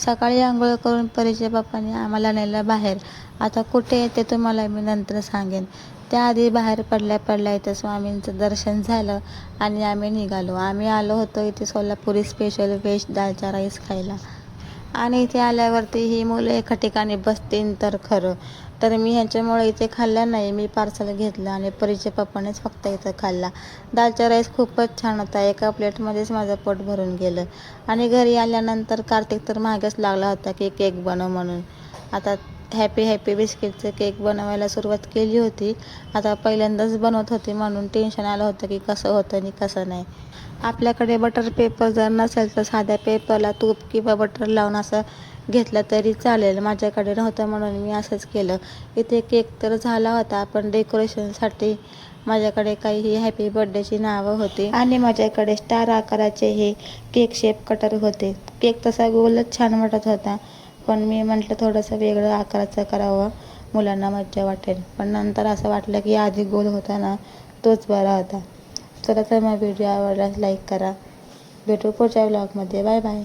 सकाळी अंघोळ करून परीच्या बाप्पाने आम्हाला नेलं बाहेर. आता कुठे आहे ते तुम्हाला मी नंतर सांगेन. त्याआधी बाहेर पडल्या इथं स्वामींचं दर्शन झालं आणि आम्ही निघालो. आम्ही आलो होतो इथे सोलापुरी स्पेशल व्हेज दालचा राईस खायला. आणि इथे आल्यावरती ही मुलं एका ठिकाणी बसतील तर खरं. तर मी ह्यांच्यामुळे इथे खाल्लं नाही. मी पार्सल घेतलं आणि परीच्या पप्पानेच फक्त इथं खाल्ला. दालचा राईस खूपच छान होता. एका प्लेटमध्येच माझं पोट भरून गेलं. आणि घरी आल्यानंतर कार्तिक तर मागेच लागला होता की केक बनव म्हणून. आता हॅपी बिस्किटचं केक बनवायला सुरुवात केली होती. आता पहिल्यांदाच बनवत होते म्हणून टेन्शन आलं होतं की कसं होतं आणि कसं नाही. आपल्याकडे बटर पेपर जर नसेल तर साध्या पेपरला तूप किंवा बटर लावून असं घेतलं तरी चालेल. माझ्याकडे नव्हतं म्हणून मी असंच केलं. इथे केक तर झाला होता, पण डेकोरेशनसाठी माझ्याकडे काही हॅपी बर्थडेची नावं होती आणि माझ्याकडे स्टार आकाराचे हे केक शेप कटर होते. केक तसा गोलच छान वाटत होता, पण मी म्हटलं थोडंसं वेगळं आकाराचं करावं, मुलांना मज्जा वाटेल. पण नंतर असं वाटलं की आधी गोल होता ना तोच बरा होता. चला तर मग व्हिडिओ आवडल्यास लाईक करा. भेटू पुढच्या व्लॉगमध्ये. Bye bye.